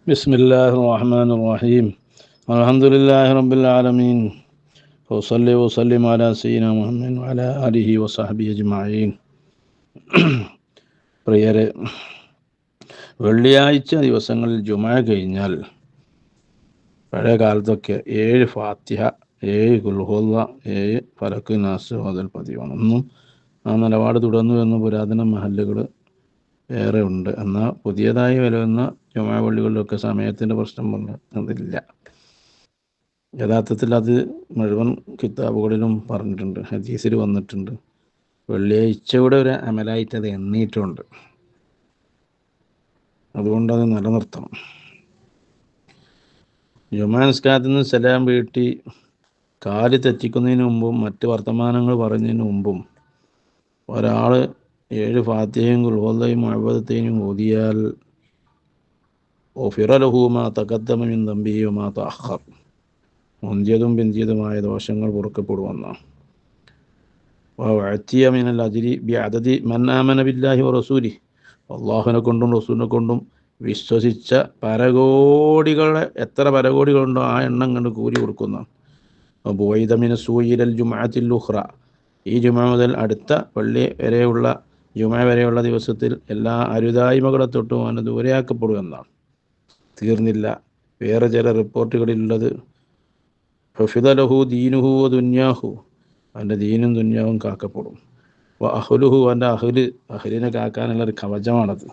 بسم الله الرحمن الرحيم الحمد لله رب العالمين وصلي وسلم على سيدنا محمد وعلى آله وصحبه أجمعين. പ്രിയരെ, വെള്ളിയാഴ്ച ദിവസങ്ങളിൽ ജുമഅ കഴിഞ്ഞാൽ പഴയ കാലത്തൊക്കെ 7 ഫാത്തിഹ, 7 ഖുൽഹുവ, 7 ഫലക്ക് നാസ് ഓതൽ പതിവാണ്. ഒന്നും ആ നിലപാട് തുടർന്നു എന്ന പുരാതന മഹല്ലുകൾ ഏറെ ഉണ്ട്. എന്നാൽ പുതിയതായി വരുന്ന ജുമഅ പള്ളികളിലൊക്കെ സമയത്തിൻ്റെ പ്രശ്നം അതില്ല. യഥാർത്ഥത്തിൽ അത് മുഴുവൻ കിതാബുകളിലും പറഞ്ഞിട്ടുണ്ട്, ഹദീസിൽ വന്നിട്ടുണ്ട്. വെള്ളിയാഴ്ചയുടെ ഒരു അമലായിട്ട് അത് എണ്ണിയിട്ടുണ്ട്. അതുകൊണ്ട് അത് നിലനിർത്തണം. ജുമാ നിസ്കാരത്തിൽ നിന്ന് സലാം വീട്ടി കാല് തെറ്റിക്കുന്നതിന് മുമ്പും മറ്റ് വർത്തമാനങ്ങൾ പറയുന്നതിന് മുമ്പും ഒരാൾ 7 ഫാത്തിഹയും ഖുൽഹുവയും മുഅവ്വദത്തൈനും ഓതിയാൽ ഗുഫിറ ലഹു മാ തഖദ്ദമ മിൻ ദംബിഹി വമാ തഅഖർ, മുന്തിയതും പിന്തിയതുമായ ദോഷങ്ങൾ പൊറുക്കപ്പെടുമെന്നാണ്. വഅതിയ മിനൽ അജ്രി ബിഅദദി മൻ ആമന ബില്ലാഹി വറസൂലിഹി, അല്ലാഹുവിനെ കൊണ്ടും റസൂലിനെ കൊണ്ടും വിശ്വസിച്ച പരകോടികളെ എത്ര പരകോടികളുണ്ടോ ആ എണ്ണം കണ്ട് കൂലി കൊടുക്കുന്നതാണ്. ബുഇദ മിന സൂഇലൽ ജുമഅത്തിൽ ഉഖ്റ, ഈ ജുമഅ മുതൽ അടുത്ത പള്ളി വരെയുള്ള ജുമഅ വരെയുള്ള ദിവസത്തിൽ എല്ലാ അരുതായ്മകളെ തൊട്ടും അവനെ ദൂരെയാക്കപ്പെടുമെന്നാണ്. തീർന്നില്ല, വേറെ ചില റിപ്പോർട്ടുകളിലുള്ളത് ഹുഫിദ ലഹു ദീനുഹു വ ദുന്യാഹു, അവൻ്റെ ദീനും ദുന്യാവും കാക്കപ്പെടും. അഹ്ലുഹു, അവൻ്റെ അഹ്ലിനെ കാക്കാനുള്ള ഒരു കവചമാണത്.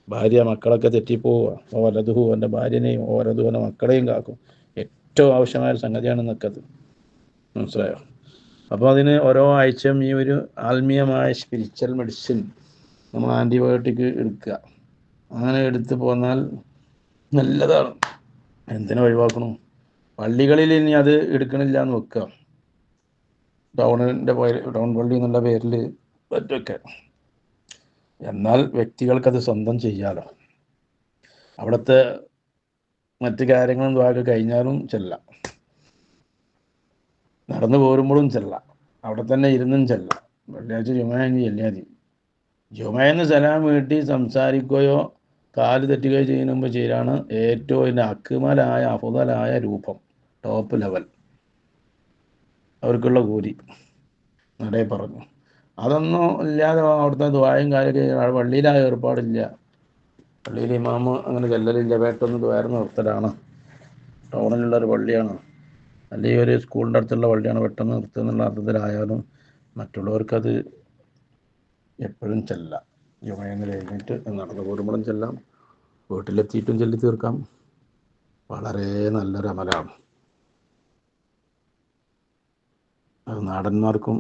ഭാര്യ മക്കളൊക്കെ തെറ്റിപ്പോവുക, വലതുഹു, അവൻ്റെ ഭാര്യനെയും വലതുഹു അവൻ്റെ മക്കളെയും കാക്കും. ഏറ്റവും ആവശ്യമായ ഒരു സംഗതിയാണെന്നൊക്കെ അത് മനസ്സിലായോ? അപ്പോൾ അതിന് ഓരോ ആഴ്ചയും ഈ ഒരു ആത്മീയമായ സ്പിരിച്വൽ മെഡിസിൻ നമ്മൾ ആൻറ്റിബയോട്ടിക് എടുക്കുക. അങ്ങനെ എടുത്തു പോന്നാൽ നല്ലതാണ്. എന്തിനാ ഒഴിവാക്കണു? പള്ളികളിൽ ഇനി അത് എടുക്കണില്ല എന്ന് വെക്കുക, ടൗൺ പള്ളി എന്നുള്ള പേരിൽ പറ്റൊക്കെ. എന്നാൽ വ്യക്തികൾക്കത് സ്വന്തം ചെയ്യാലോ. അവിടുത്തെ മറ്റ് കാര്യങ്ങളും ദ്വാരൊക്കെ കഴിഞ്ഞാലും ചെല്ലാം, നടന്നു പോരുമ്പോഴും ചെല്ലാം, അവിടെ തന്നെ ഇരുന്നും ചെല്ലാം. വെള്ളിയാഴ്ച ജുമഅന്ന് ചെല്ലിയാൽ മതി. ജുമഅന്ന് സലാം വീട്ടി സംസാരിക്കുകയോ കാല് തെറ്റുകയോ ചെയ്യുന്ന മുമ്പ് ചെയ്യലാണ് ഏറ്റവും അതിൻ്റെ അക്മലായ അഫ്ളലായ രൂപം, ടോപ്പ് ലെവൽ. അവർക്കുള്ള കൂലി നടേ പറഞ്ഞു. അതൊന്നും ഇല്ലാതെ അവിടുത്തെ ദ്വായും കാര്യമൊക്കെ പള്ളിയിൽ ആ ഏർപ്പാടില്ല. പള്ളിയിൽ ഇമാമ് അങ്ങനെ ചെല്ലലില്ല, വേട്ടൊന്ന് ദ്വാരം നിർത്തലാണ്. ടൗണിലുള്ളൊരു പള്ളിയാണ്, അല്ലെങ്കിൽ ഒരു സ്കൂളിൻ്റെ അടുത്തുള്ള പള്ളിയാണ്, പെട്ടെന്ന് നിർത്തുക എന്നുള്ള അർത്ഥത്തിലായാലും മറ്റുള്ളവർക്കത് എപ്പോഴും ചെല്ലാം. ജുമഅന്ന് കഴിഞ്ഞിട്ട് നടന്നു പോരുമ്പോഴും ചെല്ലാം, വീട്ടിലെത്തിയിട്ടും ചൊല്ലി തീർക്കാം. വളരെ നല്ലൊരു അമലാണ്. അത് നാടന്മാർക്കും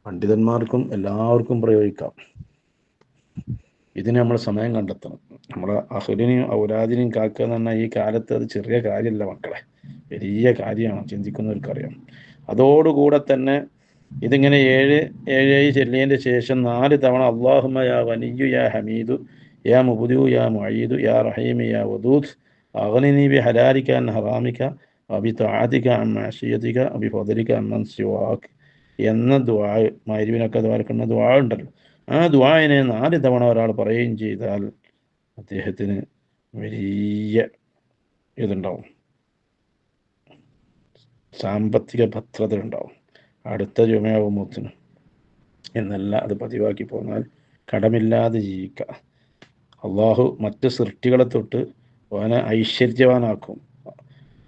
പണ്ഡിതന്മാർക്കും എല്ലാവർക്കും പ്രയോഗിക്കാം. ഇതിന് നമ്മൾ സമയം കണ്ടെത്തണം. നമ്മളെ അഹ്ലിനെയും ഔലാദിനെയും കാക്കുക എന്ന് പറഞ്ഞാൽ ഈ കാലത്ത് അത് ചെറിയ കാര്യമല്ല മക്കളെ, വലിയ കാര്യമാണ്. ചിന്തിക്കുന്നവർക്കറിയാം. അതോടുകൂടെ തന്നെ ഇതിങ്ങനെ 7 ചെല്ലിയതിൻ്റെ ശേഷം 4 തവണ അല്ലാഹുമ്മ യാ ഗനിയ്യു യാ ഹമീദു യാ മുബ്ദിഉ യാ മുഈദു യാ റഹീമു യാ വദൂദ് അഗ്നിനി ബി ഹലാലിക അൻ ഹറാമിക വബി തആതിക അൻ മഅസിയതിക വബി ഫദ്ലിക അമ്മൻ സിവാക് എന്ന ദുആ, മഗ്‌രിബിനൊക്കെ ദ്വാരക്കുന്ന ദുആ ഉണ്ടല്ലോ, ആ ദുആനെ 4 തവണ ഒരാൾ പറയുകയും ചെയ്താൽ അദ്ദേഹത്തിന് വലിയ ഇതുണ്ടാവും, സാമ്പത്തിക ഭദ്രത ഉണ്ടാവും. അടുത്ത ജുമയാവുമ്പോത്തിന് എന്നല്ല, അത് പതിവാക്കി പോന്നാൽ കടമില്ലാതെ ജീവിക്കുക. അള്ളാഹു മറ്റ് സൃഷ്ടികളെ തൊട്ട് അവനെ ഐശ്വര്യവാനാക്കും.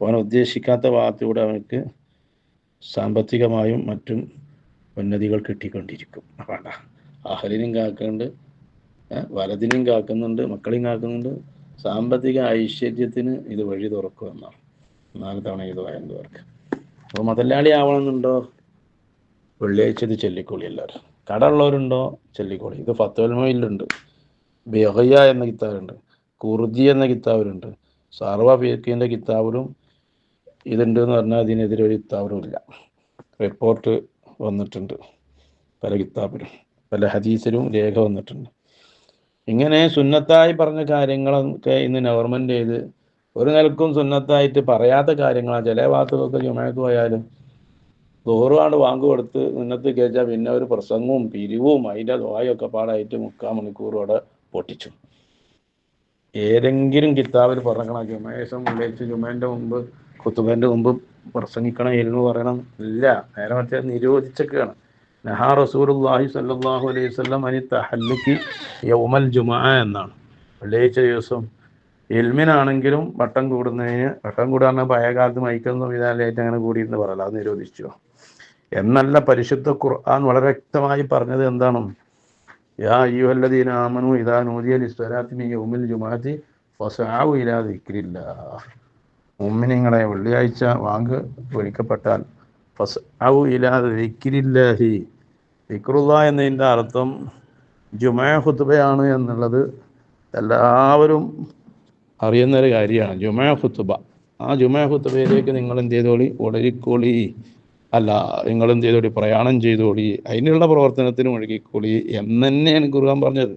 അവൻ ഉദ്ദേശിക്കാത്ത ഭാഗത്തൂടെ അവനക്ക് സാമ്പത്തികമായും മറ്റും ഉന്നതികൾ കിട്ടിക്കൊണ്ടിരിക്കും. വേണ്ട, അഹലിനെയും കാക്കുന്നുണ്ട്, വലതിനെയും കാക്കുന്നുണ്ട്, മക്കളെയും കാക്കുന്നുണ്ട്. സാമ്പത്തിക ഐശ്വര്യത്തിന് ഇത് വഴി തുറക്കുമെന്നാണ്. 4 തവണ ഇത് വയന്തവർക്ക്. അപ്പോൾ മുതലാളി ആവണമെന്നുണ്ടോ, വെള്ളിയാഴ്ച ഇത് ചൊല്ലിക്കോളി. എല്ലാവരും കട ഉള്ളവരുണ്ടോ ചൊല്ലിക്കോളി. ഇത് ഫത്വൽ മൊയിലുണ്ട്, ബിഗയ എന്ന കിതാബുണ്ട്, കുർജി എന്ന കിതാബിലുണ്ട്, സർവ ഫീഖിൻ്റെ കിതാബിലും ഇതുണ്ട് എന്ന് പറഞ്ഞാൽ ഇതിനെതിരെ ഒരു കിതാബിലും ഇല്ല. റിപ്പോർട്ട് വന്നിട്ടുണ്ട്, പല കിതാബിലും പല ഹദീസിലും രേഖ വന്നിട്ടുണ്ട്. ഇങ്ങനെ സുന്നത്തായി പറഞ്ഞ കാര്യങ്ങളൊക്കെ ഇന്ന് ഗവൺമെൻറ് ചെയ്ത് ഒരു നിലക്കും സുന്നത്തായിട്ട് പറയാത്ത കാര്യങ്ങളാണ്. ചില ഭാഗത്തൊക്കെ ജുമഅക്ക് പോയാലും ദുഹറാണ്ട് വാങ്ക് കൊടുത്ത് മുന്നത്ത് കയറ്റാൽ പിന്നെ ഒരു പ്രസംഗവും പിരിവും അതിൻ്റെ ദുആയൊക്കെ പാടായിട്ട് 3/4 മണിക്കൂർ അവിടെ പൊട്ടിച്ചു. ഏതെങ്കിലും കിതാബിൽ പറഞ്ഞണം ജുമേസം വെള്ളിയാഴ്ച ജുമേൻ്റെ മുമ്പ് ഖുതുബേൻ്റെ മുമ്പ് പ്രസംഗിക്കണം എന്ന് പറയണം? ഇല്ല. നേരെ മറ്റേ നിരോധിച്ചൊക്കെയാണ്. നഹാ റസൂലുള്ളാഹി സ്വല്ലല്ലാഹു അലൈഹി വസല്ലം അനി തഹല്ലുക്കി യൗമൽ ജുമുഅ എന്നാണ്. വെള്ളിയാഴ്ച ദിവസം ഇൽമിനാണെങ്കിലും വട്ടം കൂടുന്നതിന്, വട്ടം കൂടാന്ന് പഴയ കാലത്ത് മൈക്കൊന്നും സംവിധാനമായിട്ട് അങ്ങനെ കൂടിയെന്ന് പറയല, അത് നിരോധിച്ചു. എന്നല്ല പരിശുദ്ധ ഖുർആൻ വളരെ വ്യക്തമായി പറഞ്ഞത് എന്താണ്? യാ അയ്യുഹല്ലദീന ആമനു ഇദാ നൂദിയ ലിസ്സലാത്തി മിൻ യൗമിൽ ജുമുഅത്തി ഫസ്അഉ ഇലാ ദിക്രില്ലാഹ്. മുഅ്മിനീങ്ങളെ, വെള്ളിയാഴ്ച വാങ്ക് വിളിക്കപ്പെട്ടാൽ ഫസ്അഉ ഇലാ ദിക്രില്ലാഹി, ദിക്റുല്ലാഹ് എന്നതിൻ്റെ അർത്ഥം ജുമുഅ ഖുതുബയാണ് എന്നുള്ളത് എല്ലാവരും അറിയുന്നൊരു കാര്യമാണ്. ജുമുഅ ഖുതുബ, ആ ജുമുഅ ഖുതുബയിലേക്ക് നിങ്ങൾ എന്ത് ചെയ്തോളി? ഒളരിക്കോളി, അല്ല നിങ്ങൾ എന്ത് ചെയ്തോളി? പ്രയാണം ചെയ്തോളി, അതിനുള്ള പ്രവർത്തനത്തിന് ഒഴുകിക്കോളി എന്ന് തന്നെയാണ് ഖുർആൻ പറഞ്ഞത്.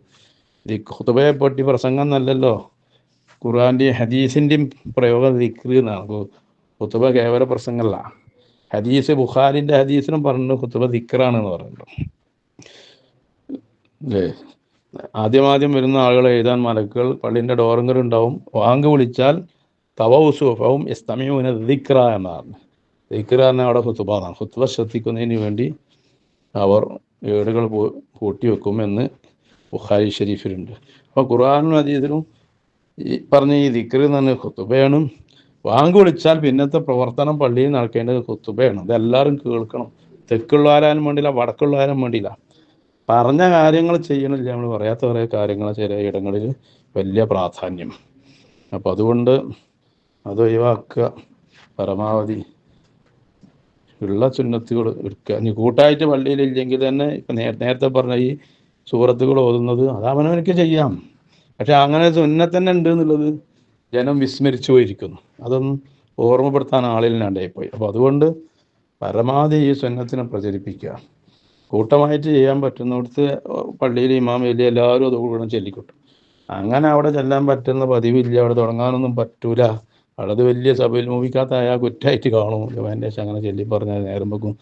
ഈ ഖുതുബയെ പറ്റി പ്രസംഗം എന്നല്ലല്ലോ, ഖുർആൻ്റെയും ഹദീസിൻ്റെയും പ്രയോഗം ദിക്ർ എന്നാണ്. ഖുതുബ കേവല പ്രസംഗമല്ല. ഹദീസ്, ബുഖാരിൻ്റെ ഹദീസിനും പറഞ്ഞു ഖുതുബ ദിക്റാണെന്ന് പറയുന്നു. അല്ലേ? ആദ്യം വരുന്ന ആളുകൾ എഴുതാൻ മലക്കുകൾ പള്ളിൻ്റെ ഡോറുകളുണ്ടാവും. വാങ്ക് വിളിച്ചാൽ തവൗസുഫവും ഇസ്തമിഊന ദിക്റ എന്നാണ്. ദിക്ർ പറഞ്ഞാൽ അവിടെ ഖുതുബ എന്നാണ്. ഖുതുബ ശ്രദ്ധിക്കുന്നതിന് വേണ്ടി അവർ ഏടുകൾ കൂട്ടി വെക്കും എന്ന് ബുഖാരി ഷരീഫിലുണ്ട്. അപ്പോൾ ഖുർആനും ഹദീസിലും ഈ പറഞ്ഞ ഈ ദിക്ർ എന്ന് പറഞ്ഞ ഖുതുബയാണ്. വാങ്ക് വിളിച്ചാൽ പിന്നത്തെ പ്രവർത്തനം പള്ളിയിൽ നടക്കേണ്ടത് ഖുതുബയാണ്. ഇതെല്ലാവരും കേൾക്കണം. തെക്കുള്ളവരാനും വേണ്ടിയില്ല, വടക്കുള്ളവരാനും വേണ്ടിയില്ല. പറഞ്ഞ കാര്യങ്ങൾ ചെയ്യണില്ല, നമ്മൾ പറയാത്ത കുറേ കാര്യങ്ങൾ ചില ഇടങ്ങളിൽ വലിയ പ്രാധാന്യം. അപ്പോൾ അതുകൊണ്ട് അത് ഒഴിവാക്കുക. പരമാവധി ഉള്ള സുന്നത്തുകൾ എടുക്കുക. ഇനി കൂട്ടായിട്ട് പള്ളിയിലില്ലെങ്കിൽ തന്നെ ഇപ്പം നേരത്തെ പറഞ്ഞ ഈ സൂറത്തുകൾ ഓതുന്നത് അത് അവനവനക്ക് ചെയ്യാം. പക്ഷെ അങ്ങനെ സുന്നത്ത് തന്നെ ഉണ്ട് എന്നുള്ളത് ജനം വിസ്മരിച്ചു പോയിരിക്കുന്നു. അതൊന്നും ഓർമ്മപ്പെടുത്താൻ ആളില്ലാണ്ടായിപ്പോയി. അപ്പോൾ അതുകൊണ്ട് പരമാവധി ഈ സുന്നത്തിനെ പ്രചരിപ്പിക്കുക. കൂട്ടമായിട്ട് ചെയ്യാൻ പറ്റുന്നിടത്ത് പള്ളിയിൽ ഇമാം വലിയ എല്ലാവരും അതുകൂടെ ചൊല്ലിക്കൊട്ടും. അങ്ങനെ അവിടെ ചെല്ലാൻ പറ്റുന്ന പതിവില്ല, അവിടെ തുടങ്ങാനൊന്നും പറ്റൂല. അവിടെ വലിയ സഭയിൽ മൂവിക്കാത്തായ കുറ്റായിട്ട് കാണും. ജവാൻ്റെ അങ്ങനെ ചൊല്ലി പറഞ്ഞാൽ നേരം വെക്കും.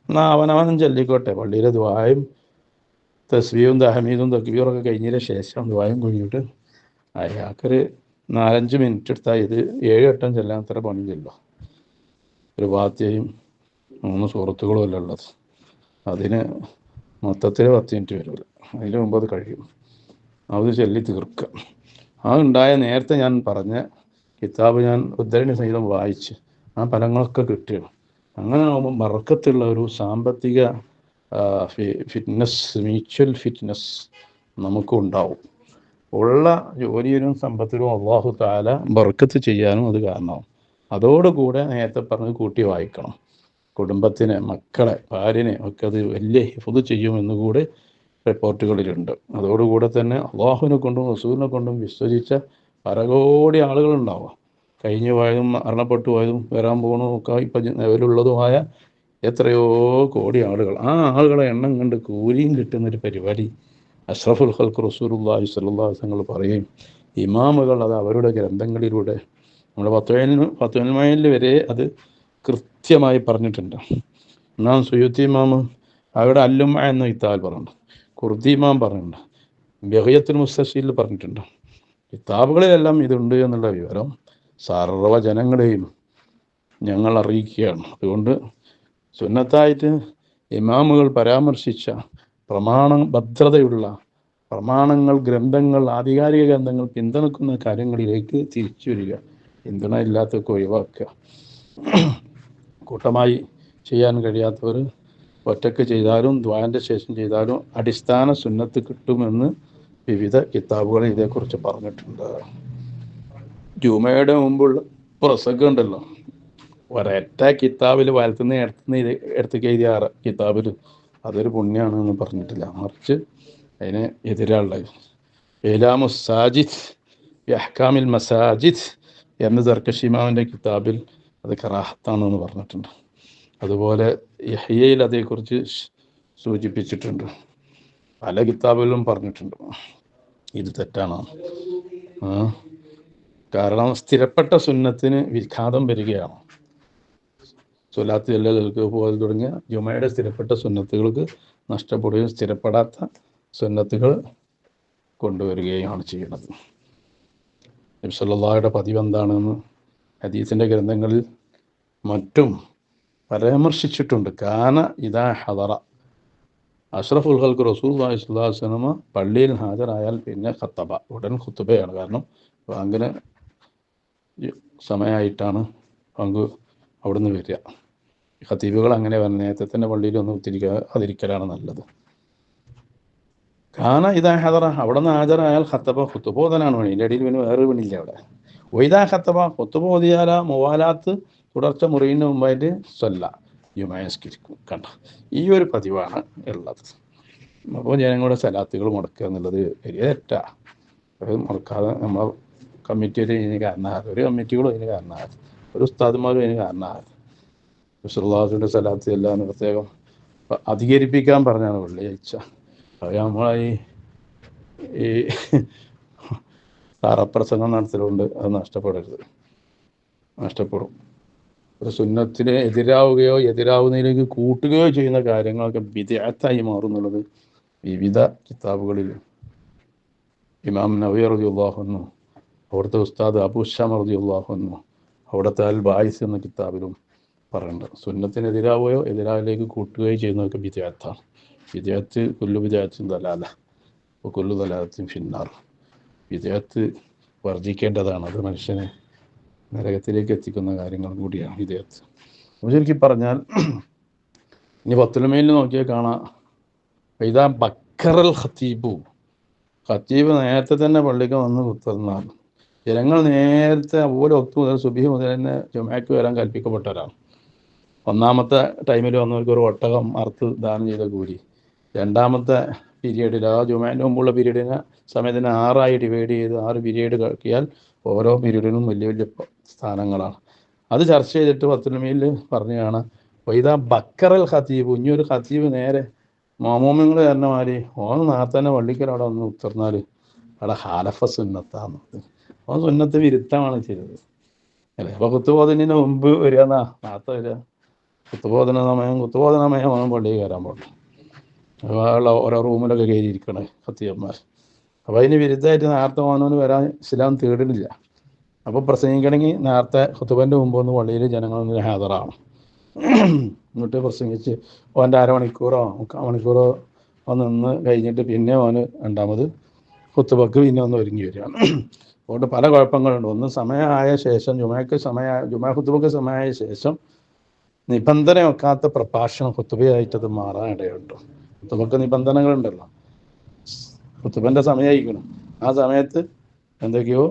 എന്നാൽ അവനവനും ചൊല്ലിക്കോട്ടെ. പള്ളിയിലെ ദുആയും തസ്ബീഹും തഹ്മീദും തക്ബീറൊക്കെ കഴിഞ്ഞതിന് ശേഷം ദുആയും കഴിഞ്ഞിട്ട് അയാൾക്കൊരു 4-5 മിനിറ്റ് എടുത്താൽ ഇത് 7 വട്ടം ചെല്ലാൻ അത്ര പണി ചെല്ലോ. ഒരു ഫാത്തിഹയും 3 സൂറത്തുകളും അല്ല ഉള്ളത്. അതിന് മൊത്തത്തിൽ 10 മിനിറ്റ് വരില്ല. അതിന് മുമ്പ് അത് കഴിയും. അത് ചൊല്ലി തീർക്കുക. അതുണ്ടായ നേരത്തെ ഞാൻ പറഞ്ഞ കിതാബ് ഞാൻ ഉദ്ധരണി സഹിതം വായിച്ച് ആ ഫലങ്ങളൊക്കെ കിട്ടുകയാണ്. അങ്ങനെ ആകുമ്പോൾ ബർക്കത്തുള്ള ഒരു സാമ്പത്തിക ഫിറ്റ്നസ്, മ്യൂച്വൽ ഫിറ്റ്നസ് നമുക്കുണ്ടാവും. ഉള്ള ജോലിയിലും സമ്പത്തിലും അല്ലാഹു തആല ബർക്കത്ത് ചെയ്യാനും അത് കാരണമാവും. അതോടുകൂടെ നേരത്തെ പറഞ്ഞ് കൂട്ടി വായിക്കണം. കുടുംബത്തിനെ, മക്കളെ, ഭാര്യനെ ഒക്കെ അത് വലിയ ഹിഫ്ദ് ചെയ്യുമെന്ന് കൂടെ റിപ്പോർട്ടുകളിലുണ്ട്. അതോടുകൂടെ തന്നെ അള്ളാഹുവിനെ കൊണ്ടും റസൂലിനെ കൊണ്ടും വിശ്വസിച്ച പരകോടി ആളുകളുണ്ടാവുക. കഴിഞ്ഞു പോയതും മരണപ്പെട്ടു പോയതും വരാൻ പോകുന്നതും ഒക്കെ ഇപ്പം നിലവിലുള്ളതുമായ എത്രയോ കോടി ആളുകൾ. ആ ആളുകളെ എണ്ണം കണ്ട് കൂലിയും കിട്ടുന്നൊരു പരിപാടി അഷ്റഫുൽ ഖൽഖ് റസൂലുള്ളാഹി സ്വല്ലല്ലാഹു അലൈഹി വസല്ലം പറയുകയും ഇമാമുകൾ അത് അവരുടെ ഗ്രന്ഥങ്ങളിലൂടെ നമ്മുടെ ഫത്വൽ മഈനിൽ വരെ അത് കൃത്യമായി പറഞ്ഞിട്ടുണ്ട്. ഇമാം സുയൂത്തി ഇമാം അവിടെ അല്ലുമ എന്ന കിതാബിൽ പറഞ്ഞിട്ടുണ്ട്. ഖുർദി ഇമാം പറഞ്ഞിട്ടുണ്ട്. ബഗിയത്തുൽ മുസ്തശീൽ പറഞ്ഞിട്ടുണ്ട്. കിതാബുകളിലെല്ലാം ഇതുണ്ട് എന്നുള്ള വിവരം സർവ്വജനങ്ങളെയും ഞങ്ങൾ അറിയിക്കുകയാണ്. അതുകൊണ്ട് സുന്നത്തായിട്ട് ഇമാമുകൾ പരാമർശിച്ച പ്രമാണബദ്ധതയുള്ള പ്രമാണങ്ങൾ, ഗ്രന്ഥങ്ങൾ, ആധികാരിക ഗ്രന്ഥങ്ങൾ പിന്തുണക്കുന്ന കാര്യങ്ങളിലേക്ക് തിരിച്ചു വരിക. പിന്തുണ ഇല്ലാത്തൊക്കെ ഒഴിവാക്കുക. കൂട്ടമായി ചെയ്യാൻ കഴിയാത്തവർ ഒറ്റക്ക് ചെയ്താലും ദ്വാൻ്റെ ശേഷം ചെയ്താലും അടിസ്ഥാന സുന്നത്ത് കിട്ടുമെന്ന് വിവിധ കിതാബുകൾ ഇതേക്കുറിച്ച് പറഞ്ഞിട്ടുണ്ട്. ജുമയുടെ മുമ്പുള്ള പ്രസംഗം ഉണ്ടല്ലോ, ഒരൊറ്റ കിതാബിൽ വലത്തുനിന്ന് എടുത്തേക്ക് എഴുതിയ കിതാബിൽ അതൊരു പുണ്യമാണെന്ന് പറഞ്ഞിട്ടില്ല. മറിച്ച് അതിന് എതിരാളുള്ള ഇലാമു സാജിദ് അഹ്കാമിൽ മസാജിദ് എന്ന സർക്കശി ഇമാമിൻ്റെ കിതാബിൽ അത് കറാഹത്താണെന്ന് പറഞ്ഞിട്ടുണ്ട്. അതുപോലെ യഹ്യയിൽ അതേക്കുറിച്ച് സൂചിപ്പിച്ചിട്ടുണ്ട്. പല കിതാബുകളിലും പറഞ്ഞിട്ടുണ്ട്. ഇത് തെറ്റാണ്. കാരണം സ്ഥിരപ്പെട്ട സുന്നത്തിന് വിഘാതം വരികയാണ്. സ്വലാത്ത് ചെല്ലലുകൾക്ക് പോലെ തുടങ്ങിയ ജുമയുടെ സ്ഥിരപ്പെട്ട സുന്നത്തുകൾക്ക് നഷ്ടപ്പെടുകയും സ്ഥിരപ്പെടാത്ത സുന്നത്തുകൾ കൊണ്ടുവരികയാണ് ചെയ്യുന്നത്. നബി സല്ലല്ലാഹുവിൻ്റെ പതിവ് എന്താണെന്ന് ഹദീസിൻ്റെ ഗ്രന്ഥങ്ങളിൽ മറ്റും പരാമർശിച്ചിട്ടുണ്ട്. കാന ഇദാ ഹദറ അഷ്റഫുൽ ഖൽഖ് റസൂലുള്ളാഹി സ്വല്ലല്ലാഹു അലൈഹി വസല്ലമ പള്ളിയിൽ ഹാജരായാൽ പിന്നെ ഖത്തബ, ഉടൻ ഖുതുബയാണ്. കാരണം ബാങ്കിന് സമയമായിട്ടാണ് ബാങ്ക് അവിടുന്ന് വരിക. ഖതീബുകൾ അങ്ങനെ പറഞ്ഞു, നേരത്തെ തന്നെ പള്ളിയിൽ ഒന്ന് ഉത്തിരിക്കാതിരിക്കലാണ് നല്ലത്. കാന ഇദാ ഹദറ, അവിടെ നിന്ന് ഹാജരായാൽ ഖത്തബ, ഖുതുബ ഓതാനാണ് പണി. ഇതിൻ്റെ ഇടയിൽ പിന്നെ വേറൊരു പണിയില്ല അവിടെ. വൈദാ ഖത്തബ, ഖുതുബ ഓതിയാല മുവാലാത്ത്, തുടർച്ച മുറിയുന്നതിന് മുമ്പായിട്ട് സ്വല്ല, യുമയസ്കരിക്കും. കണ്ട, ഈ ഒരു പതിവാണ് ഉള്ളത്. അപ്പോൾ ജനങ്ങളുടെ സലാത്തുകൾ മുടക്കുക എന്നുള്ളത് വലിയ തെറ്റാണ്. അത് മുടക്കാതെ നമ്മൾ കമ്മിറ്റിയിൽ ഇതിന് കാരണമാകും, ഒരു കമ്മിറ്റികളും അതിന് കാരണമാകും, ഒരു ഉസ്താദുമാരും അതിന് കാരണമാകും. റസൂലുള്ളാഹിയുടെ സലാത്ത് എല്ലാം പ്രത്യേകം അധികരിപ്പിക്കാൻ പറഞ്ഞാണ് വെള്ളിയാഴ്ച. അത് നമ്മളീ ഈ താറപ്രസംഗം നടത്തലുകൊണ്ട് അത് നഷ്ടപ്പെടും. ഒരു സുന്നത്തിന് എതിരാവുകയോ എതിരാവുന്നതിലേക്ക് കൂട്ടുകയോ ചെയ്യുന്ന കാര്യങ്ങളൊക്കെ ബിദ്അത്തായി മാറുന്നുള്ളത് വിവിധ കിതാബുകളിൽ ഇമാം നവവി റളിയല്ലാഹു അൻഹു, അവിടുത്തെ ഉസ്താദ് അബൂ ശാമ റളിയല്ലാഹു അൻഹു, അവിടുത്തെ അൽ ബായിസ് എന്ന കിതാബിലും പറയുന്നുണ്ട്. സുന്നത്തിനെതിരാവുകയോ എതിരാവിലേക്ക് കൂട്ടുകയോ ചെയ്യുന്നതൊക്കെ ബിദ്അത്താണ്. ബിദ്അത്ത് കുല്ലു ബിദ്അത്തിൻ ദലാല വ കുല്ലു ദലാലത്തിൻ ഫിന്നാർ. ബിദ്അത്ത് വർജിക്കേണ്ടതാണ്. അത് മനുഷ്യനെ നരകത്തിലേക്ക് എത്തിക്കുന്ന കാര്യങ്ങൾ കൂടിയാണ് ബിദ്അത്ത്. ശരിക്കും പറഞ്ഞാൽ ഇനി പത്തുലമയിൽ നോക്കിയാൽ കാണാം, ഇതാ ബക്കറൽ ഖത്തീബു, ഖത്തീബ് നേരത്തെ തന്നെ പള്ളിക്ക് വന്ന് കുത്തുന്നാൽ ജനങ്ങൾ നേരത്തെ അതുപോലെ മുതൽ സുബഹി മുതൽ തന്നെ ജുമഅക്ക് വരാൻ കൽപ്പിക്കപ്പെട്ടവരാണ്. ഒന്നാമത്തെ ടൈമിൽ വന്നവർക്ക് ഒരു ഒട്ടകം അറുത്ത് ദാനം ചെയ്ത കൂലി, രണ്ടാമത്തെ പീരീഡിൽ ആ ജുമഅൻ്റെ മുമ്പുള്ള പീരീഡിനെ സമയത്തിന് 6 ഡിവൈഡ് ചെയ്ത് 6 പീരീഡ് കഴിക്കിയാൽ ഓരോ പീരീഡിനും വലിയ വലിയ സ്ഥാനങ്ങളാണ്. അത് ചർച്ച ചെയ്തിട്ട് പത്തുലമയിൽ പറഞ്ഞാണ് വൈദാ ബക്കറൽ ഖത്തീബ്, ഇനിയൊരു ഖത്തീബ് നേരെ മാമൂമിങ്ങൾ തരുന്ന മാതിരി ഓൻ നാത്തന്നെ പള്ളിക്കൽ അവിടെ വന്ന് ഉത്തർന്നാൽ അവിടെ ഹാലഫ സുന്നത്താണ്. ഓൻ സുന്നത്ത് വിരുദ്ധമാണ് ചെയ്തത് അല്ലേ. അപ്പോൾ കുത്തുബോധനത്തിന് മുമ്പ് വരിക നാത്ത വരിക, കുത്തുബോധന സമയം അവൻ പള്ളിയിൽ കയറാൻ പാടില്ല. അപ്പോൾ ഓരോ റൂമിലൊക്കെ കയറിയിരിക്കണേ ഖത്തീബന്മാർ. അപ്പോൾ അതിന് വിരുദ്ധമായിട്ട് നേരത്തെ ഓനോന് വരാൻ ഇസ്ലാം തേടുന്നില്ല. അപ്പോൾ പ്രസംഗിക്കണമെങ്കിൽ നേരത്തെ ഖുതുബൻ്റെ മുമ്പ് ഒന്ന് പള്ളിയിൽ ജനങ്ങളൊന്ന് ഹാജറാണ്. എന്നിട്ട് പ്രസംഗിച്ച് ഓൻ്റെ അരമണിക്കൂറോ 3/4 മണിക്കൂറോ നിന്ന് കഴിഞ്ഞിട്ട് പിന്നെ ഓന് രണ്ടാമത് ഖുതുബക്ക് പിന്നെ ഒന്ന് ഒരുങ്ങി വരികയാണ്. അതുകൊണ്ട് പല കുഴപ്പങ്ങളുണ്ട്. ഒന്ന് സമയമായ ശേഷം ജുമാ ഖുതുബക്ക് സമയമായ ശേഷം നിബന്ധന വെക്കാത്ത പ്രഭാഷണം ഖുതുബയായിട്ടത് മാറാൻ ഇടയുണ്ട്. ഖുതുബക്ക് നിബന്ധനകളുണ്ടല്ലോ. ഖുതുബൻ്റെ സമയമായിരിക്കണം, ആ സമയത്ത് എന്തൊക്കെയോ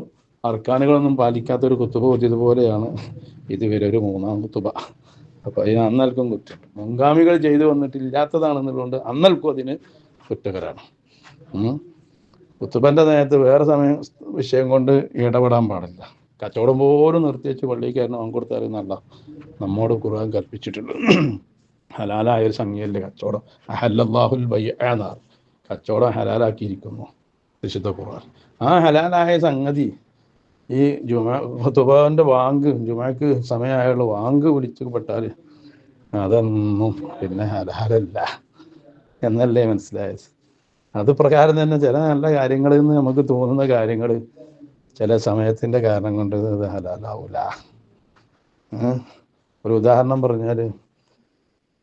അർക്കാനുകളൊന്നും പാലിക്കാത്തൊരു ഖുതുബ ഓതിയതുപോലെയാണ് ഇതുവരെ ഒരു 3-ാം ഖുതുബ. അപ്പോൾ അതിന് അന്നൽക്കും കുറ്റമുണ്ട്. മുൻഗാമികൾ ചെയ്തു വന്നിട്ടില്ലാത്തതാണെന്നുള്ളതുകൊണ്ട് അന്നൽക്കും അതിന് കുറ്റകരാണ്. ഖുതുബൻ്റെ നേരത്ത് വേറെ വിഷയം കൊണ്ട് ഇടപെടാൻ പാടില്ല. കച്ചവടം പോലും നിർത്തിവെച്ച് പള്ളിയിൽ കയറണം അവൻ കൊടുത്താലും നല്ല നമ്മോട് ഖുർആൻ കൽപ്പിച്ചിട്ടുണ്ട്. ഹലാലായൊരു സംഖ്യയല്ലേ കച്ചവടം. അഹല്ലല്ലാഹുൽ ബൈഅ എന്നാണ്, കച്ചവടം ഹലാലാക്കിയിരിക്കുന്നു വിശുദ്ധ ഖുർആൻ. ആ ഹലാലായ സംഗതി ഈ ഖുതുബൻ്റെ ജുമഅക്ക് സമയമായുള്ള വാങ്ക് വിളിച്ചപ്പെട്ടാൽ അതൊന്നും പിന്നെ ഹലാലല്ല എന്നല്ലേ മനസ്സിലായത്. അത് പ്രകാരം തന്നെ ചില നല്ല കാര്യങ്ങളിൽ നിന്ന് നമുക്ക് തോന്നുന്ന കാര്യങ്ങൾ ചില സമയത്തിൻ്റെ കാരണം കൊണ്ട് അത് ഹലാലാവൂല. ഒരു ഉദാഹരണം പറഞ്ഞാൽ,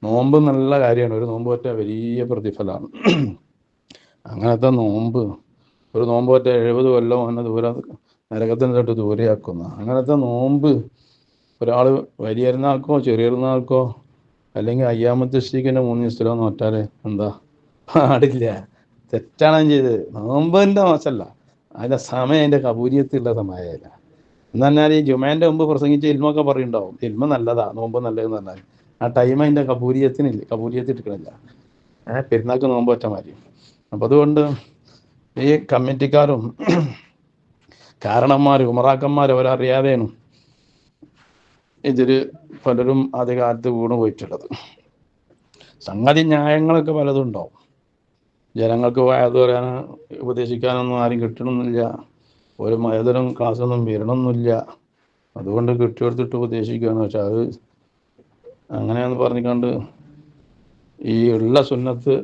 നോമ്പ് നല്ല കാര്യമാണ്. ഒരു നോമ്പ് പറ്റാൻ വലിയ പ്രതിഫലമാണ്. അങ്ങനത്തെ നോമ്പ്, ഒരു നോമ്പ് പറ്റാൻ 70 കൊല്ലം എന്നെ നരകത്തിന് തൊട്ട് ദൂരെയാക്കുന്ന അങ്ങനത്തെ നോമ്പ് ഒരാൾ വലിയ പെരുന്നാൾക്കോ ചെറിയ പെരുന്നാൾക്കോ അല്ലെങ്കിൽ അയ്യാമത്തെ തശ്രീഖിൻ്റെ 3 ദിവസത്തിലോ നോറ്റാൽ എന്താ പാടില്ല, തെറ്റാണ് ചെയ്തത്. നോമ്പിൻ്റെ മോശമല്ല, അതിൻ്റെ സമയം അതിൻ്റെ കബൂലിയത്തുള്ള സമയമല്ല. എന്ന് പറഞ്ഞാൽ ഈ ജുമേൻ്റെ മുമ്പ് പ്രസംഗിച്ച ഇൽമൊക്കെ പറയുന്നുണ്ടാവും, ഇൽമ നല്ലതാ, നോമ്പ് നല്ലതെന്ന് പറഞ്ഞാൽ ആ ടൈം അതിൻ്റെ കബൂലിയത്ത് എടുക്കണില്ല. പെരുന്നാൾക്ക് നോമ്പ് പറ്റാൻ മാറി. അപ്പം അതുകൊണ്ട് ഈ കമ്മിറ്റിക്കാരും കാരണന്മാർ ഉമറാക്കന്മാർ അവരറിയാതെയാണ് ഇതിൽ പലരും ആദ്യകാലത്ത് വീണ് പോയിട്ടുള്ളത്. സംഗതി ന്യായങ്ങളൊക്കെ പലതും ഉണ്ടാവും. ജനങ്ങൾക്ക് വയത് പറയാനോ ഉപദേശിക്കാനൊന്നും ആരും കിട്ടണമെന്നില്ല, ഒരു ഏതൊരു ക്ലാസ്സൊന്നും വരണമെന്നില്ല. അതുകൊണ്ട് കിട്ടിയെടുത്തിട്ട് ഉപദേശിക്കുകയെന്ന് വെച്ചാൽ അത് അങ്ങനെയെന്ന് പറഞ്ഞുകൊണ്ട് ഈ ഉള്ള സുന്നത്ത്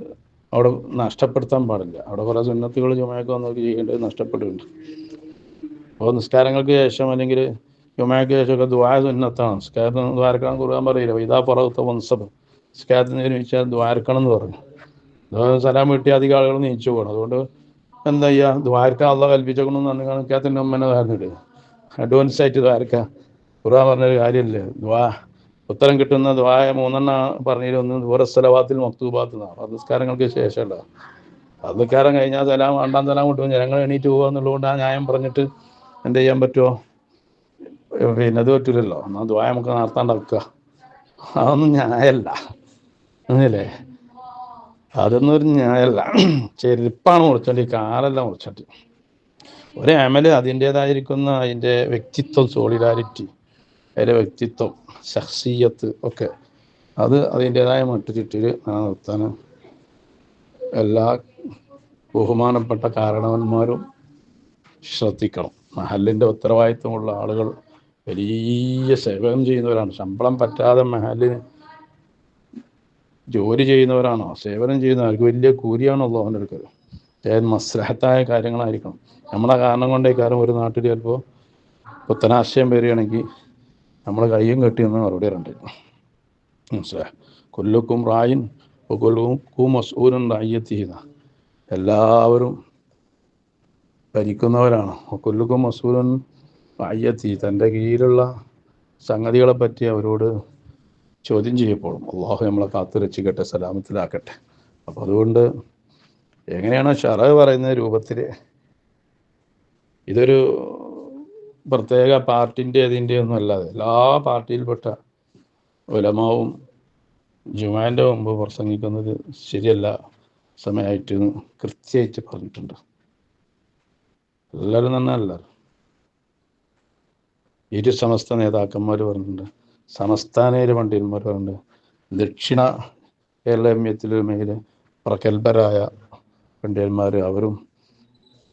അവിടെ നഷ്ടപ്പെടുത്താൻ പാടില്ല. അവിടെ കുറേ സുന്നത്തുകൾ ജുമഅക്ക് വന്നവർക്ക് ചെയ്യേണ്ടത് നഷ്ടപ്പെടുന്നുണ്ട്. അപ്പോൾ നിസ്കാരങ്ങൾക്ക് ശേഷം അല്ലെങ്കിൽ ജുമയ്ക്ക് ശേഷമൊക്കെ ദുആ സുന്നത്താണ്. നിസ്കാരത്തിന് ദ്വാരക്കണം ഖുർആൻ പറയില്ല, ഇദാ ഫറഗ്ത ഫൻസബ്, നിസ്കാരത്തിന് ചോദിച്ചാൽ ദ്വാരക്കണം എന്ന് പറഞ്ഞു. സലാം വീട്ടി അധികം ആളുകൾ നീച്ചു പോകണം. അതുകൊണ്ട് എന്താ ചെയ്യുക, ദ്വാരക്കാൻ അള്ളാഹ് കൽപ്പിച്ചേക്കണമെന്ന് പറഞ്ഞു കണക്കാത്തിൻ്റെ അമ്മനെ ധാരണയില്ല. അഡ്വാൻസ് ആയിട്ട് ദ്വാരക്കാം. ഖുർആൻ പറഞ്ഞൊരു കാര്യമില്ലേ, ഉത്തരം കിട്ടുന്ന ദ്വായ 3 പറഞ്ഞതിലൊന്ന് ദൂരസ്ഥലവാത്തിൽ മക്തൂബാത്ത് എന്നാണ്. അത് നിസ്കാരങ്ങൾക്ക് ശേഷമല്ല. അത് നിസ്കാരം കഴിഞ്ഞാൽ സലാം വേണ്ടാം, സലാം കിട്ടും, ജനങ്ങൾ എണീറ്റ് പോകുക എന്നുള്ളതുകൊണ്ട് ആ ന്യായം പറഞ്ഞിട്ട് എന്ത് ചെയ്യാൻ പറ്റുമോ, പിന്നെ അത് പറ്റില്ലല്ലോ. എന്നാൽ ദ്വായ നമുക്ക് നടത്താണ്ട് വെക്കുക, അതൊന്നും ന്യായമല്ല. അങ്ങനല്ലേ, അതൊന്നും ഒരു ന്യായമല്ല. ചെരുപ്പാണ് മുറിച്ചോണ്ട്, ഈ കാലല്ല മുറിച്ചോണ്ട്. ഒരു അമല് അതിൻ്റെതായിരിക്കുന്ന അതിൻ്റെ വ്യക്തിത്വം, സോളിഡാരിറ്റി, അതിൻ്റെ വ്യക്തിത്വം, ശഖ്സിയത്ത് ഒക്കെ അത് അതിൻ്റെതായ മട്ടുചുറ്റിൽ നിർത്താൻ എല്ലാ ബഹുമാനപ്പെട്ട കാരണവന്മാരും ശ്രദ്ധിക്കണം. മഹലിൻ്റെ ഉത്തരവാദിത്വമുള്ള ആളുകൾ വലിയ സേവനം ചെയ്യുന്നവരാണ്. ശമ്പളം പറ്റാതെ മഹലിന് ജോലി ചെയ്യുന്നവരാണോ, സേവനം ചെയ്യുന്നവർക്ക് വലിയ കൂലിയാണല്ലോ അവൻ്റെ അടുക്കൽ. ഏത് മസ്ലഹത്തായ കാര്യങ്ങളായിരിക്കണം. നമ്മളെ കാരണം കൊണ്ടേ കാരണം ഒരു നാട്ടിൽ ചിലപ്പോൾ പുത്തനാശയം വരികയാണെങ്കിൽ നമ്മൾ കയ്യും കെട്ടി നിന്ന് മറുപടി ഉണ്ട്. മനസ്സിലായി, കൊല്ലുക്കും റായിൻ കൊല്ലുക്കും മസ്ഊലും റായ്യത്ത് ചെയ്യുന്ന എല്ലാവരും ഭരിക്കുന്നവരാണ്. കൊല്ലുക്കും മസ്ഊലും റായ്യത്തി, തൻ്റെ കീഴിലുള്ള സംഗതികളെ പറ്റി അവരോട് ചോദ്യം ചെയ്യപ്പെടും. അള്ളാഹു നമ്മളെ കാത്തു രക്ഷിക്കട്ടെ, സലാമത്തിലാക്കട്ടെ. അപ്പം അതുകൊണ്ട് എങ്ങനെയാണോ ശറഅ് പറയുന്ന രൂപത്തിൽ, ഇതൊരു പ്രത്യേക പാർട്ടിൻ്റെ അതിൻ്റെ ഒന്നും അല്ലാതെ എല്ലാ പാർട്ടിയിൽപ്പെട്ട ഉലമാവും ജുമാൻ്റെ മുമ്പ് പ്രസംഗിക്കുന്നത് ശരിയല്ല, സമയമായിട്ട് കൃത്യമായിട്ട് പറഞ്ഞിട്ടുണ്ട്. എല്ലാവരും തന്നെ എല്ലാവരും ഇരു സമസ്ത നേതാക്കന്മാർ പറഞ്ഞിട്ടുണ്ട്, സംസ്ഥാനയിലെ പണ്ഡിതന്മാർ പറഞ്ഞിട്ടുണ്ട്, ദക്ഷിണ കേരള എമ്യത്തിലെ മേലെ പ്രഗത്ഭരായ പണ്ഡിതന്മാർ അവരും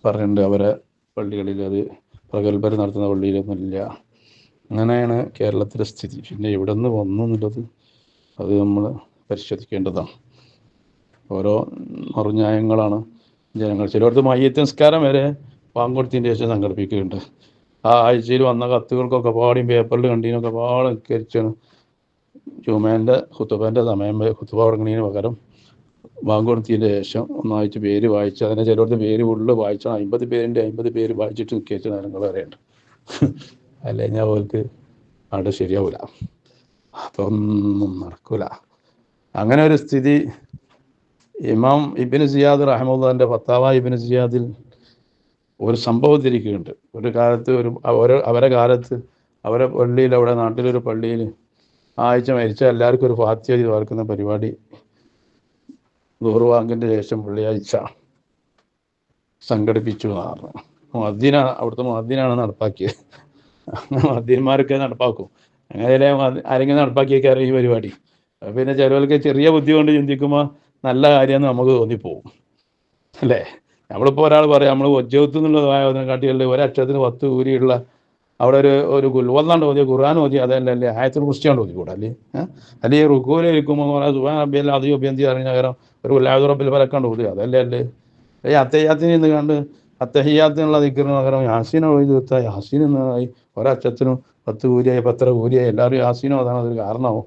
പറഞ്ഞിട്ടുണ്ട്. അവരെ പള്ളികളിൽ അത് പ്രഗത്ഭർ നടത്തുന്ന പള്ളിയിലൊന്നുമില്ല. അങ്ങനെയാണ് കേരളത്തിലെ സ്ഥിതി. പിന്നെ എവിടെ നിന്ന് വന്നു എന്നുള്ളത് അത് നമ്മൾ പരിശോധിക്കേണ്ടതാണ്. ഓരോ മറുന്യായങ്ങളാണ് ജനങ്ങൾ. ചിലയിടത്ത് മയ്യത്ത് നിസ്കാരം വരെ പാങ്കൊടുത്തതിൻ്റെ ശേഷം സംഘടിപ്പിക്കുന്നുണ്ട്. ആ ആഴ്ചയിൽ വന്ന കത്തുകൾക്കൊക്കെ പാടിയും പേപ്പറിൽ കണ്ടീനൊക്കെ പാടും കരിച്ചാണ് ജുമേൻ്റെ ഖുതുബേൻ്റെ സമയം ഖുതുബ തുടങ്ങുന്നതിന് പകരം പാങ്കൊടുത്തതിൻ്റെ ശേഷം ഒന്നാഴ്ച പേര് വായിച്ച്, അതിനെ ചിലയിടത്ത് പേര് ഉള്ളിൽ വായിച്ചാൽ 50 പേര് വായിച്ചിട്ട് നിൽക്കേച്ച നേരങ്ങൾ വരെയുണ്ട്. അല്ലെങ്കിൽ അവർക്ക് അവിടെ ശരിയാവില്ല, അപ്പം നടക്കൂല. അങ്ങനെ ഒരു സ്ഥിതി ഇമാം ഇബ്നു സിയാദ് റഹ്മത്തുള്ളാഹിന്റെ ഫത്താവ ഇബ്നു സിയാദിൽ ഒരു സംഭവം തിരിക്കുന്നുണ്ട്. ഒരു കാലത്ത് അവരെ കാലത്ത് അവരെ പള്ളിയിൽ, അവിടെ നാട്ടിലൊരു പള്ളിയിൽ ആഴ്ച മരിച്ച എല്ലാവർക്കും ഒരു ഫാത്തിഹ ഓതി വാർക്കുന്ന പരിപാടി ദുഹർ ബാങ്കിൻ്റെ ശേഷം വെള്ളിയാഴ്ച സംഘടിപ്പിച്ചു എന്നാണ്. അവിടുത്തെ മുഅദ്ദിനാണ് നടപ്പാക്കിയത്. മുഅദ്ദിന്മാരൊക്കെ നടപ്പാക്കും. അങ്ങനെ ആരെങ്കിലും നടപ്പാക്കിയേക്കാരും ഈ പരിപാടി. പിന്നെ ചിലവർക്ക് ചെറിയ ബുദ്ധി കൊണ്ട് ചിന്തിക്കുമ്പോൾ നല്ല കാര്യമെന്ന് നമുക്ക് തോന്നിപ്പോവും, അല്ലേ? നമ്മളിപ്പോൾ ഒരാൾ പറയാം നമ്മൾ ഒജ്ജത്ത് എന്നുള്ളതായ കാട്ടികളിൽ ഒരക്ഷരത്തിന് 10 ഊരിയുള്ള അവിടെ ഒരു ഗുൽവല്ലാണ്ട് ഓതിയ ഖുർആൻ ഓതി, അതല്ലേ ആയത്തിൽ കുറിച്ചാണ്ട് ഓതിക്കൂടെ, അല്ലേ? അല്ലെങ്കിൽ റുക്കൂലിരിക്കുമ്പോൾ സുബ്ഹാന റബ്ബിയൽ അദീം ഉപയന്തി അറിഞ്ഞ കാരണം ഒരു ഉല്ലാദു റബ്ബിൽ ഫലക്കാണ്ട് ഓതി, അതല്ലേ? ഈ അത്തഹിയ്യാത്തിന് ഇന്ന് കണ്ട് അത്തഹിയ്യാത്തിനുള്ള ദിക്റിന് പകരം യാസീൻ എഴുതി തീർത്താൽ യാസീൻ എന്നായി ഒരക്ഷരത്തിനും 10 ഊരിയായി 10 ഊരിയായി എല്ലാവരും യാസീനോ, അതാണ് അതൊരു കാരണമാവും.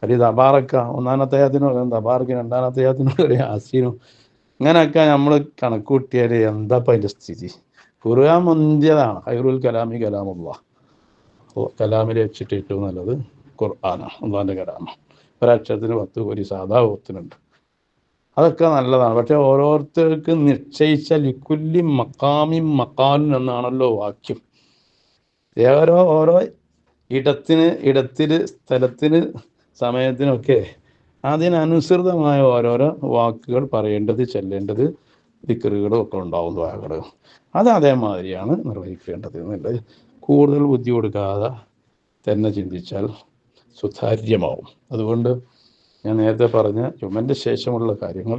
അല്ലെങ്കിൽ തബാറക്ക ഒന്നാമത്തെ യാത്തിനോ തബാറക്ക്, രണ്ടാമത്തെ യാത്തിനോ യാസീനോ, ഇങ്ങനെയൊക്കെ നമ്മൾ കണക്ക് കൂട്ടിയാൽ എന്താപ്പം അതിൻ്റെ സ്ഥിതി? ഖുർആൻ മുന്തിയതാണ്. ഖൈറുൽ കലാമി കലാമുല്ലാഹ്, കലാമിൽ വെച്ചിട്ട് ഏറ്റവും നല്ലത് ഖുർആനാണ്, അള്ളാഹിൻ്റെ കലാമാണ്. ഒരക്ഷരത്തിന് 10 ഊരി സാധാ ഓത്തിനുണ്ട്, അതൊക്കെ നല്ലതാണ്. പക്ഷെ ഓരോരുത്തർക്ക് നിശ്ചയിച്ച ലിക്കുല്ലി മക്കാമിൻ മക്കാലും എന്നാണല്ലോ വാക്യം. ഓരോ ഇടത്തിന് സ്ഥലത്തിന് സമയത്തിനൊക്കെ അതിനനുസൃതമായ ഓരോരോ വാക്കുകൾ പറയേണ്ടത്, ചെല്ലേണ്ടത്, ദിക്റുകളും ഒക്കെ ഉണ്ടാവും, ദുആകൾ. അത് അതേമാതിരിയാണ് നിർവഹിക്കേണ്ടത് എന്നുള്ളത് കൂടുതൽ ബുദ്ധി കൊടുക്കാതെ തന്നെ ചിന്തിച്ചാൽ സുതാര്യമാവും. അതുകൊണ്ട് ഞാൻ നേരത്തെ പറഞ്ഞ ജുമൻ്റെ ശേഷമുള്ള കാര്യങ്ങൾ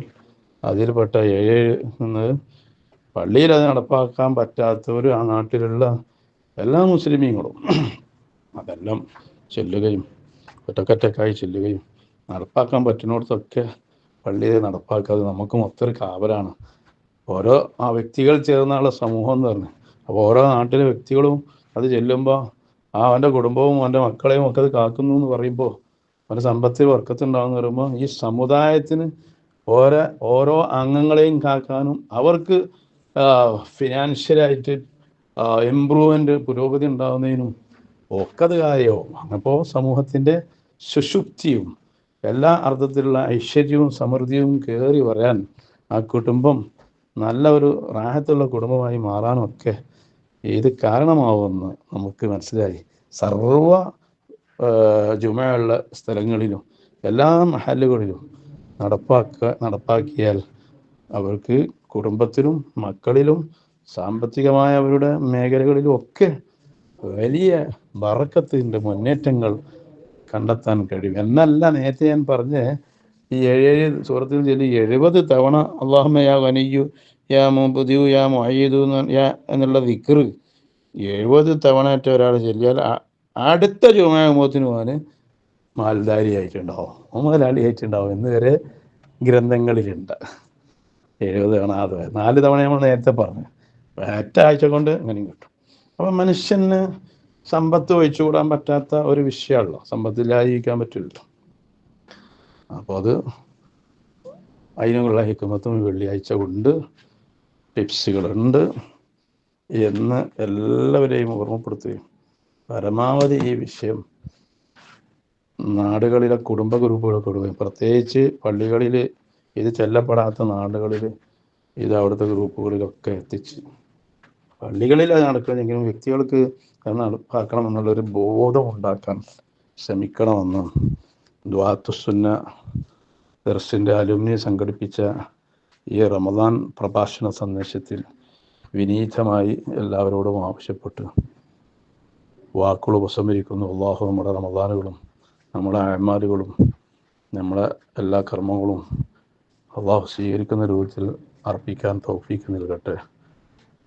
അതിൽപ്പെട്ട 7 എന്നത് പള്ളിയിൽ അത് നടപ്പാക്കാൻ പറ്റാത്തവർ ആ നാട്ടിലുള്ള എല്ലാ മുസ്ലിമീങ്ങളും അതെല്ലാം ചെല്ലുകയും ഒറ്റക്കൊറ്റക്കായി ചെല്ലുകയും നടപ്പാക്കാൻ പറ്റുന്നിടത്തൊക്കെ പള്ളിയിൽ നടപ്പാക്കാതെ നമുക്ക് മൊത്തം കാവലാണ്. ഓരോ ആ വ്യക്തികൾ ചേർന്നുള്ള സമൂഹം എന്ന് പറഞ്ഞ് അപ്പോൾ ഓരോ നാട്ടിലെ വ്യക്തികളും അത് ചെല്ലുമ്പോൾ അവൻ്റെ കുടുംബവും അവൻ്റെ മക്കളെയും ഒക്കെ അത് കാക്കുന്നു എന്ന് പറയുമ്പോൾ അവൻ്റെ സമ്പത്തിൽ വർക്കത്തുണ്ടാകുമെന്ന് പറയുമ്പോൾ ഈ സമുദായത്തിന് ഓരോ അംഗങ്ങളെയും കാക്കാനും അവർക്ക് ഫിനാൻഷ്യലായിട്ട് ഇമ്പ്രൂവ്മെൻ്റ് പുരോഗതി ഉണ്ടാകുന്നതിനും ഒക്കെ അത് കാര്യമാവും. അപ്പോൾ സമൂഹത്തിൻ്റെ സുഷുപ്തിയും എല്ലാ അർത്ഥത്തിലുള്ള ഐശ്വര്യവും സമൃദ്ധിയും കയറി വരാൻ ആ കുടുംബം നല്ല ഒരു റാഹത്തുള്ള കുടുംബമായി മാറാനും ഒക്കെ ഇത് കാരണമാവുമെന്ന് നമുക്ക് മനസ്സിലായി. സർവ ജുമയുള്ള സ്ഥലങ്ങളിലും എല്ലാ മഹല്ലുകളിലും നടപ്പാക്കിയാൽ അവർക്ക് കുടുംബത്തിലും മക്കളിലും സാമ്പത്തികമായ അവരുടെ മേഖലകളിലും ഒക്കെ വലിയ ബറക്കത്തിൻ്റെ മുന്നേറ്റങ്ങൾ കണ്ടെത്താൻ കഴിയും എന്നല്ല നേരത്തെ ഞാൻ പറഞ്ഞ ഈ 7 സൂറത്തിൽ ചൊല്ലി 70 തവണ അല്ലാഹുമ്മ യാ ഗനിയ്യു യാ മുബ്ദിഉ യാ മുഈദു എന്നുള്ള ദിക്ർ 70 തവണയായിട്ട് ഒരാൾ ചൊല്ലിയാൽ അടുത്ത ജുമാഅത്തിന് പോകാൻ മാൽദാരിയായിട്ടുണ്ടാവും, മുതലാളിയായിട്ടുണ്ടാവും എന്ന് വരെ ഗ്രന്ഥങ്ങളിലുണ്ട്. 70 തവണ 4 തവണ നമ്മൾ നേരത്തെ പറഞ്ഞു. ഒറ്റ ആഴ്ച കൊണ്ട് അങ്ങനെയും കിട്ടും. അപ്പം മനുഷ്യന് സമ്പത്ത് ഒഴിച്ചുകൂടാൻ പറ്റാത്ത ഒരു വിഷയമാണല്ലോ, സമ്പത്തില്ലാതെ ജീവിക്കാൻ പറ്റില്ലല്ലോ. അപ്പോൾ അത് അതിനുള്ള ഹിക്മത്തും വെള്ളിയാഴ്ച കൊണ്ട് ടിപ്സുകളുണ്ട് എന്ന് എല്ലാവരെയും ഓർമ്മപ്പെടുത്തുകയും പരമാവധി ഈ വിഷയം നാടുകളിലെ കുടുംബ ഗ്രൂപ്പുകളൊക്കെ കൊടുക്കുകയും പ്രത്യേകിച്ച് പള്ളികളിൽ ഇത് ചെല്ലപ്പെടാത്ത നാടുകളിൽ ഇത് അവിടുത്തെ ഗ്രൂപ്പുകളിലൊക്കെ എത്തിച്ച് പള്ളികളിൽ അത് നടക്കണമെങ്കിലും വ്യക്തികൾക്ക് അത് നടപ്പാക്കണം എന്നുള്ളൊരു ബോധം ഉണ്ടാക്കാൻ ശ്രമിക്കണമെന്നും ദുആത്തുസുന്ന ദർസിൻ്റെ അലുമിനി സംഘടിപ്പിച്ച ഈ റമദാൻ പ്രഭാഷണ സന്ദേശത്തിൽ വിനീതമായി എല്ലാവരോടും ആവശ്യപ്പെട്ട് വാക്കുകൾ ഉപസംഹരിക്കുന്നു. അല്ലാഹു നമ്മുടെ റമദാനുകളും നമ്മുടെ അഅ്മാലുകളും നമ്മുടെ എല്ലാ കർമ്മങ്ങളും അള്ളാഹു സ്വീകരിക്കുന്ന രൂപത്തിൽ അർപ്പിക്കാൻ തൗഫീക്ക് നൽകട്ടെ.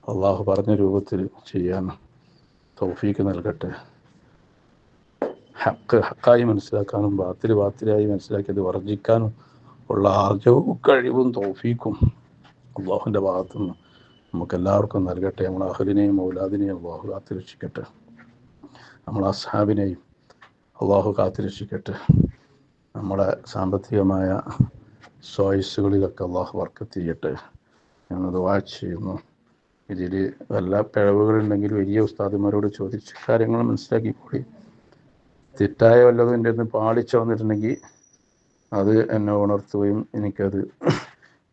അള്ളാഹു പറഞ്ഞ രൂപത്തിൽ ചെയ്യാൻ തൗഫീക്ക് നൽകട്ടെ. ഹക്ക് ഹക്കായി മനസ്സിലാക്കാനും ബാത്തിലായി മനസ്സിലാക്കിയത് വർജിക്കാനും ഉള്ള ആർജവും കഴിവും തൗഫീക്കും അള്ളാഹുവിൻ്റെ ഭാഗത്തുനിന്ന് നമുക്കെല്ലാവർക്കും നൽകട്ടെ. നമ്മളെ അഹ്ലിനെയും ഔലാദിനെയും അള്ളാഹു കാത്തുരക്ഷിക്കട്ടെ. നമ്മളെ അസ്ഹാബിനെയും അള്ളാഹു കാത്തുരക്ഷിക്കട്ടെ. നമ്മുടെ സാമ്പത്തികമായ ചോയ്സുകളിലൊക്കെ അള്ളാഹു ബർക്കത്ത് ചെയ്യട്ടെ എന്ന് ദുആ ചെയ്യുന്നു. ഇതിൽ വല്ല പിഴവുകളുണ്ടെങ്കിൽ വലിയ ഉസ്താദുമാരോട് ചോദിച്ച് കാര്യങ്ങൾ മനസ്സിലാക്കിക്കൂടി. തെറ്റായ വല്ലതും എൻ്റെ അടുത്ത് പാളിച്ച വന്നിട്ടുണ്ടെങ്കിൽ അത് എന്നെ ഉണർത്തുകയും എനിക്കത്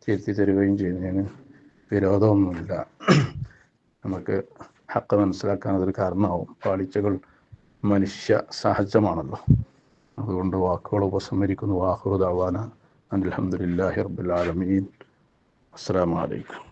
തിരുത്തി തരുകയും ചെയ്യുന്നതിന് വിരോധമൊന്നുമില്ല. നമുക്ക് ഹക്ക് മനസ്സിലാക്കാൻ അതൊരു കാരണമാവും. പാളിച്ചകൾ മനുഷ്യ സഹജമാണല്ലോ. അതുകൊണ്ട് വാക്കുകൾ ഉപസംഹരിക്കുന്നു. വാഖിറു ദഅ്വാന അൽഹംദുലില്ലാഹി റബ്ബിൽ ആലമീൻ. അസ്സലാമു അലൈക്കും.